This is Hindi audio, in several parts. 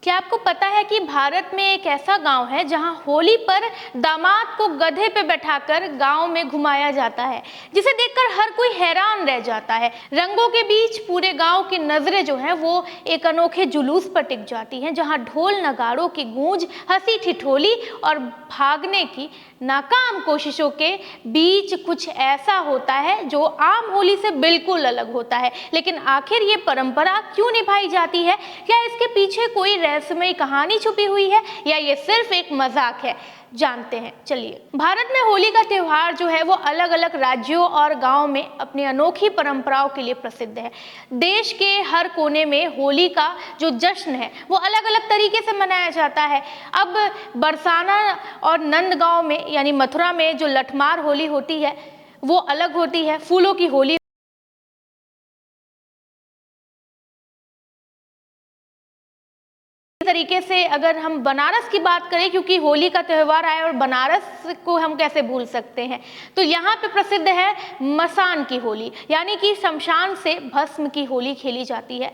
क्या आपको पता है कि भारत में एक ऐसा गांव है जहां होली पर दामाद को गधे पे बैठाकर गांव में घुमाया जाता है, जिसे देखकर हर कोई हैरान रह जाता है। रंगों के बीच पूरे गांव की नजरें जो हैं वो एक अनोखे जुलूस पर टिक जाती हैं, जहां ढोल नगाड़ों की गूंज, हंसी ठिठोली और भागने की नाकाम कोशिशों के बीच कुछ ऐसा होता है जो आम होली से बिल्कुल अलग होता है। लेकिन आखिर ये परंपरा क्यों निभाई जाती है? क्या इसके पीछे कोई रहस्यमयी कहानी छुपी हुई है या ये सिर्फ एक मजाक है? जानते हैं, चलिए। भारत में होली का त्योहार जो है वो अलग अलग राज्यों और गांवों में अपनी अनोखी परंपराओं के लिए प्रसिद्ध है। देश के हर कोने में होली का जो जश्न है वो अलग अलग तरीके से मनाया जाता है। अब बरसाना और नंदगांव में यानी मथुरा में जो लठमार होली होती है वो अलग होती है। फूलों की होली तरीके से अगर हम बनारस की बात करें, क्योंकि होली का त्यौहार आया और बनारस को हम कैसे भूल सकते हैं, तो यहाँ पे प्रसिद्ध है मसान की होली, यानी कि शमशान से भस्म की होली खेली जाती है।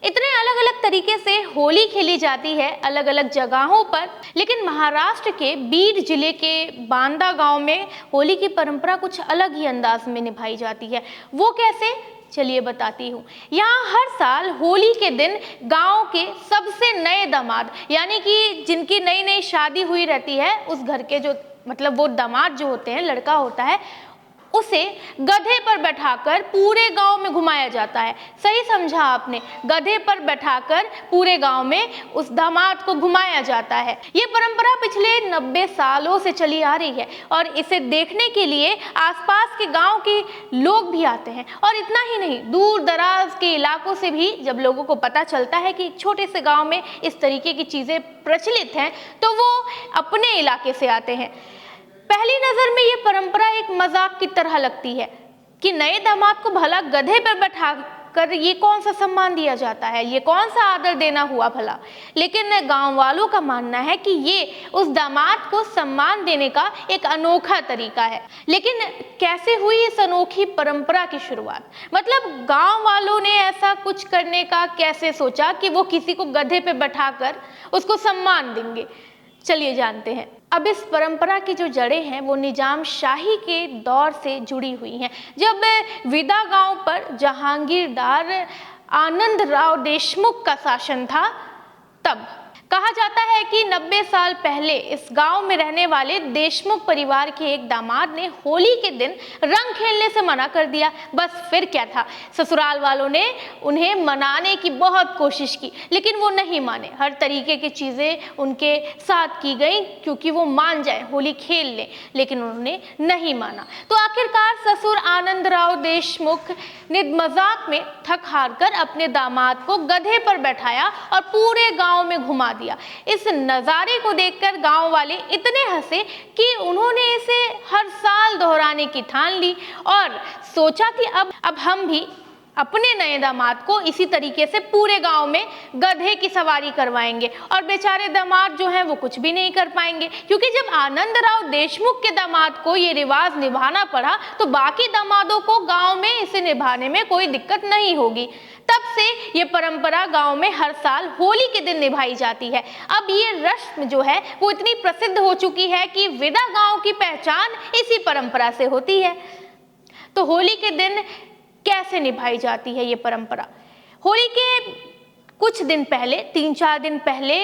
इतने अलग अलग तरीके से होली खेली जाती है अलग अलग जगहों पर, लेकिन महाराष्ट्र के बीड जिले के बांदा गांव में होली की परंपरा कुछ अलग ही अंदाज में निभाई जाती है। वो कैसे, चलिए बताती हूँ। यहाँ हर साल होली के दिन गांव के सबसे नए दामाद, यानी कि जिनकी नई नई शादी हुई रहती है, उस घर के जो मतलब वो दामाद जो होते हैं, लड़का होता है, उसे गधे पर बैठाकर पूरे गांव में घुमाया जाता है। सही समझा आपने, गधे पर बैठाकर पूरे गांव में उस दामाद को घुमाया जाता है। ये परंपरा पिछले 90 सालों से चली आ रही है और इसे देखने के लिए आसपास के गांव के लोग भी आते हैं। और इतना ही नहीं, दूर दराज के इलाकों से भी जब लोगों को पता चलता है कि एक छोटे से गाँव में इस तरीके की चीज़ें प्रचलित हैं, तो वो अपने इलाके से आते हैं। पहली नजर में ये परंपरा एक मजाक की तरह लगती है कि नए दामाद को भला गधे पर बैठाकर ये कौन सा सम्मान दिया जाता है, ये कौन सा आदर देना हुआ भला। लेकिन गांव वालों का मानना है कि ये उस दामाद को सम्मान देने का एक अनोखा तरीका है। लेकिन कैसे हुई इस अनोखी परंपरा की शुरुआत? मतलब गांव वालों ने ऐसा कुछ करने का कैसे सोचा कि वो किसी को गधे पे बैठाकर उसको सम्मान देंगे? चलिए जानते हैं। अब इस परंपरा की जो जड़ें हैं वो निजाम शाही के दौर से जुड़ी हुई हैं। जब विदा गांव पर जहांगीरदार आनंद राव देशमुख का शासन था, तब कहा जाता है कि 90 साल पहले इस गांव में रहने वाले देशमुख परिवार के एक दामाद ने होली के दिन रंग खेलने से मना कर दिया। बस फिर क्या था, ससुराल वालों ने उन्हें मनाने की बहुत कोशिश की, लेकिन वो नहीं माने। हर तरीके की चीज़ें उनके साथ की गई क्योंकि वो मान जाए, होली खेल लें, लेकिन उन्होंने नहीं माना। तो आखिरकार ससुर आनंद राव देशमुख ने मजाक में थक हार कर अपने दामाद को गधे पर बैठाया और पूरे गाँव में घुमा दिया। इस नज़ारे को देखकर गांव वाले इतने हंसे कि उन्होंने इसे हर साल दोहराने की ठान ली और सोचा कि अब हम भी अपने नए दामाद को इसी तरीके से पूरे गांव में गधे की सवारी करवाएंगे। और बेचारे दामाद जो हैं वो कुछ भी नहीं कर पाएंगे, क्योंकि जब आनंद राव देशमुख के दामाद को ये रिवाज निभाना पड़ा तो बाकी दामादों को गांव में इसे निभाने में कोई दिक्कत नहीं होगी। तब से ये परंपरा गांव में हर साल होली के दिन निभाई जाती है। अब ये रस्म जो है वो इतनी प्रसिद्ध हो चुकी है कि विदा गांव की पहचान इसी परंपरा से होती है। तो होली के दिन कैसे निभाई जाती है ये परंपरा? होली के कुछ दिन पहले, 3-4 दिन पहले,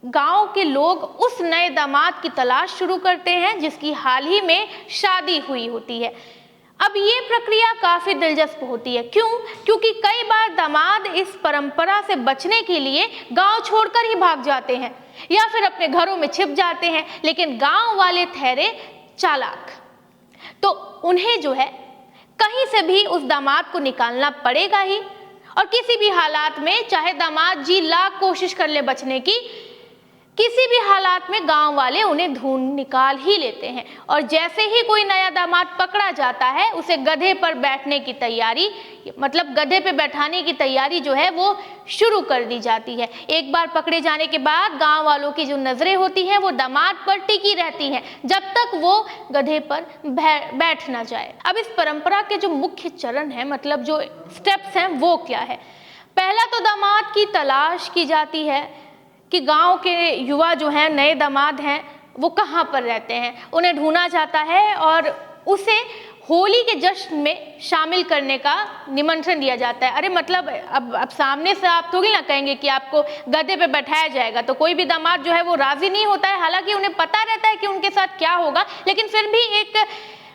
गांव के लोग उस नए दामाद की तलाश शुरू करते हैं जिसकी हाल ही में शादी हुई होती है। अब ये प्रक्रिया काफी दिलचस्प होती है। क्यों? क्योंकि कई बार दामाद इस परंपरा से बचने के लिए गांव छोड़कर ही भाग जाते हैं या फिर अपने घरों में छिप जाते हैं। लेकिन गांव वाले ठहरे चालाक, तो उन्हें जो है कहीं से भी उस दामाद को निकालना पड़ेगा ही, और किसी भी हालात में, चाहे दामाद जी लाख कोशिश कर ले बचने की, किसी भी हालात में गांव वाले उन्हें ढूंढ निकाल ही लेते हैं। और जैसे ही कोई नया दामाद पकड़ा जाता है, उसे गधे पर बैठने की तैयारी, मतलब गधे पे बैठाने की तैयारी जो है वो शुरू कर दी जाती है। एक बार पकड़े जाने के बाद गांव वालों की जो नजरें होती हैं वो दामाद पर टिकी रहती हैं जब तक वो गधे पर बैठ ना जाए। अब इस परंपरा के जो मुख्य चरण है, मतलब जो स्टेप्स हैं, वो क्या है? पहला तो दामाद की तलाश की जाती है कि गांव के युवा जो हैं, नए दामाद हैं, वो कहाँ पर रहते हैं। उन्हें ढूंढा जाता है और उसे होली के जश्न में शामिल करने का निमंत्रण दिया जाता है। अरे मतलब अब सामने से आप थोड़ी ना कहेंगे कि आपको गधे पे बैठाया जाएगा, तो कोई भी दामाद जो है वो राजी नहीं होता है। हालांकि उन्हें पता रहता है कि उनके साथ क्या होगा, लेकिन फिर भी एक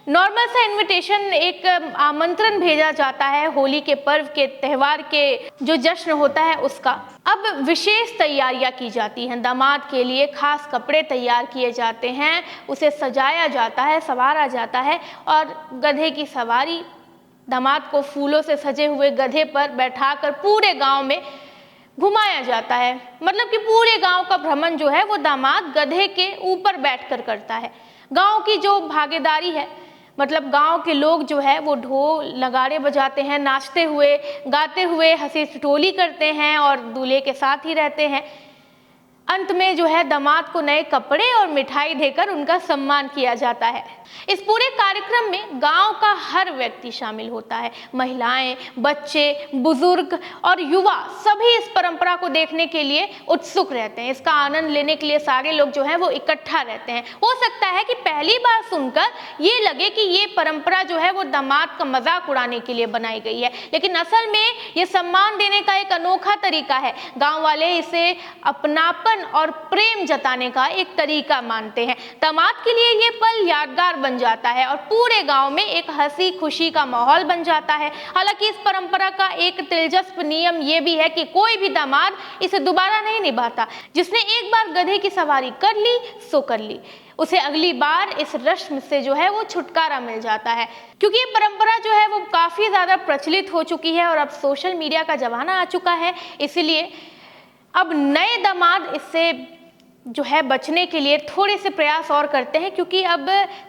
नॉर्मल सा इनविटेशन, एक आमंत्रण भेजा जाता है होली के पर्व के, त्यौहार के जो जश्न होता है उसका। अब विशेष तैयारियां की जाती हैं, दामाद के लिए खास कपड़े तैयार किए जाते हैं, उसे सजाया जाता है, संवारा जाता है और गधे की सवारी, दामाद को फूलों से सजे हुए गधे पर बैठाकर पूरे गांव में घुमाया जाता है। मतलब कि पूरे गांव का भ्रमण जो है वो दामाद गधे के ऊपर बैठकर करता है। गांव की जो भागीदारी है, मतलब गांव के लोग जो है वो ढोल नगाड़े बजाते हैं, नाचते हुए, गाते हुए हंसी ठिठोली करते हैं और दूल्हे के साथ ही रहते हैं। अंत में जो है दामाद को नए कपड़े और मिठाई देकर उनका सम्मान किया जाता है। इस पूरे कार्यक्रम में गांव का हर व्यक्ति शामिल होता है, महिलाएं, बच्चे, बुजुर्ग और युवा सभी इस परंपरा को देखने के लिए उत्सुक रहते हैं। इसका आनंद लेने के लिए सारे लोग जो है वो इकट्ठा रहते हैं। हो सकता है कि पहली बार सुनकर ये लगे कि ये परंपरा जो है वो दामाद का मजाक उड़ाने के लिए बनाई गई है, लेकिन असल में ये सम्मान देने का एक अनोखा तरीका है। गाँव वाले इसे अपनापन और प्रेम जताने का एक तरीका मानते हैं। दामाद के लिए ये पल यादगार बन जाता है और पूरे गांव में एक हंसी खुशी का माहौल बन जाता है। हालांकि इस परंपरा का एक दिलचस्प नियम ये भी है कि कोई भी दामाद इसे दोबारा नहीं निभाता। जिसने एक बार गधे की सवारी कर ली सो कर ली, उसे अगली बार इस रस्म से जो है वो छुटकारा मिल जाता है। क्योंकि ये परंपरा जो है वो काफी ज्यादा प्रचलित हो चुकी है और अब सोशल मीडिया का जमाना आ चुका है, इसलिए अब नए दामाद इससे जो है बचने के लिए थोड़े से प्रयास और करते हैं, क्योंकि अब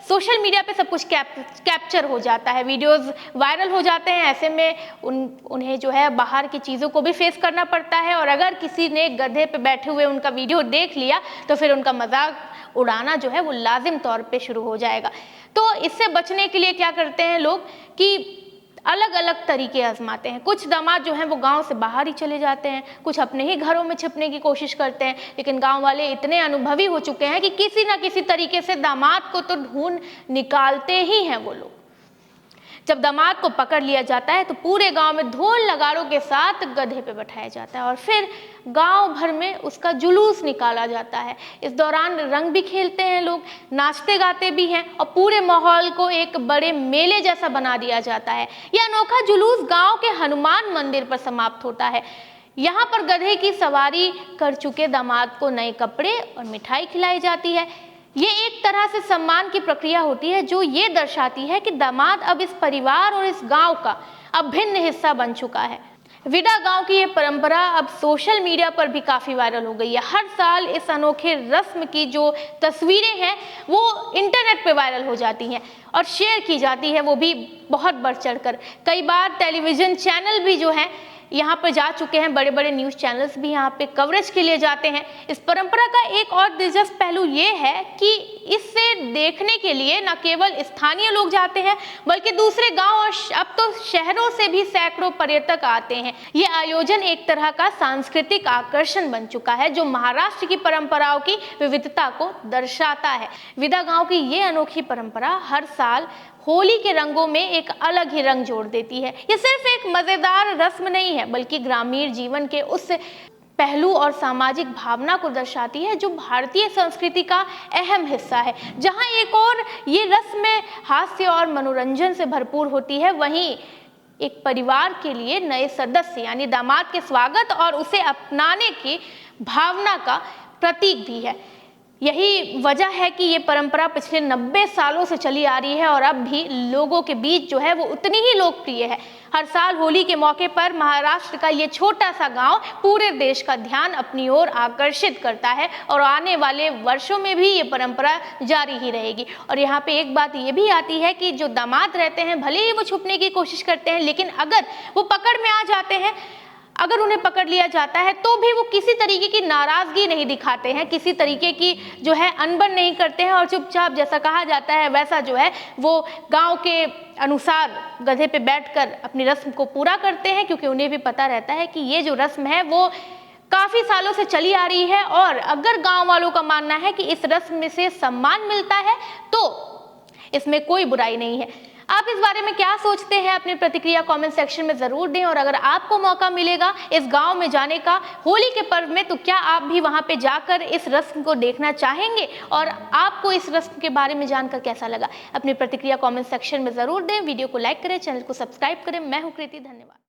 सोशल मीडिया पे सब कुछ कैप्चर हो जाता है, वीडियोस वायरल हो जाते हैं। ऐसे में उन्हें जो है बाहर की चीज़ों को भी फेस करना पड़ता है और अगर किसी ने गधे पे बैठे हुए उनका वीडियो देख लिया तो फिर उनका मजाक उड़ाना जो है वो लाजिम तौर पे शुरू हो जाएगा। तो इससे बचने के लिए क्या करते हैं लोग कि अलग अलग तरीके आजमाते हैं। कुछ दामाद जो हैं वो गांव से बाहर ही चले जाते हैं, कुछ अपने ही घरों में छिपने की कोशिश करते हैं, लेकिन गांव वाले इतने अनुभवी हो चुके हैं कि किसी ना किसी तरीके से दामाद को तो ढूंढ निकालते ही हैं वो लोग। जब दामाद को पकड़ लिया जाता है तो पूरे गांव में ढोल नगाड़ों के साथ गधे पे बैठाया जाता है और फिर गांव भर में उसका जुलूस निकाला जाता है। इस दौरान रंग भी खेलते हैं लोग, नाचते गाते भी हैं और पूरे माहौल को एक बड़े मेले जैसा बना दिया जाता है। यह अनोखा जुलूस गांव के हनुमान मंदिर पर समाप्त होता है। यहाँ पर गधे की सवारी कर चुके दामाद को नए कपड़े और मिठाई खिलाई जाती है। ये एक तरह से सम्मान की प्रक्रिया होती है जो ये दर्शाती है कि दामाद अब इस परिवार और इस गांव का अभिन्न हिस्सा बन चुका है। विदा गांव की ये परंपरा अब सोशल मीडिया पर भी काफ़ी वायरल हो गई है। हर साल इस अनोखे रस्म की जो तस्वीरें हैं वो इंटरनेट पे वायरल हो जाती हैं और शेयर की जाती है, वो भी बहुत बढ़ चढ़कर। कई बार टेलीविज़न चैनल भी जो हैं यहाँ पर जा चुके हैं, बड़े बड़े न्यूज़ चैनल्स भी यहाँ पे कवरेज के लिए जाते हैं। इस परंपरा का एक और दिलचस्प पहलू ये है कि इससे देखने के लिए न केवल स्थानीय लोग जाते हैं बल्कि दूसरे गांव और अब तो शहरों से भी सैकड़ों पर्यटक आते हैं। ये आयोजन एक तरह का सांस्कृतिक आकर्षण बन चुका है जो महाराष्ट्र की परंपराओं की विविधता को दर्शाता है। विदा गाँव की ये अनोखी परंपरा हर साल होली के रंगों में एक अलग ही रंग जोड़ देती है। ये सिर्फ एक मजेदार रस्म नहीं है बल्कि ग्रामीण जीवन के उस पहलू और सामाजिक भावना को दर्शाती है जो भारतीय संस्कृति का अहम हिस्सा है। जहां एक और ये रस्म हास्य और मनोरंजन से भरपूर होती है, वहीं एक परिवार के लिए नए सदस्य यानी दामाद के स्वागत और उसे अपनाने की भावना का प्रतीक भी है। यही वजह है कि ये परंपरा पिछले 90 सालों से चली आ रही है और अब भी लोगों के बीच जो है वो उतनी ही लोकप्रिय है। हर साल होली के मौके पर महाराष्ट्र का ये छोटा सा गांव पूरे देश का ध्यान अपनी ओर आकर्षित करता है और आने वाले वर्षों में भी ये परंपरा जारी ही रहेगी। और यहाँ पे एक बात ये भी आती है कि जो दामाद रहते हैं भले ही वो छुपने की कोशिश करते हैं, लेकिन अगर वो पकड़ में आ जाते हैं, अगर उन्हें पकड़ लिया जाता है तो भी वो किसी तरीके की नाराजगी नहीं दिखाते हैं, किसी तरीके की जो है अनबन नहीं करते हैं और चुपचाप जैसा कहा जाता है वैसा जो है वो गांव के अनुसार गधे पे बैठकर अपनी रस्म को पूरा करते हैं, क्योंकि उन्हें भी पता रहता है कि ये जो रस्म है वो काफी सालों से चली आ रही है और अगर गांव वालों का मानना है कि इस रस्म से सम्मान मिलता है तो इसमें कोई बुराई नहीं है। आप इस बारे में क्या सोचते हैं? अपनी प्रतिक्रिया कमेंट सेक्शन में जरूर दें। और अगर आपको मौका मिलेगा इस गांव में जाने का होली के पर्व में, तो क्या आप भी वहां पे जाकर इस रस्म को देखना चाहेंगे? और आपको इस रस्म के बारे में जानकर कैसा लगा? अपनी प्रतिक्रिया कमेंट सेक्शन में जरूर दें। वीडियो को लाइक करें, चैनल को सब्सक्राइब करें। मैं हूं कृति, धन्यवाद।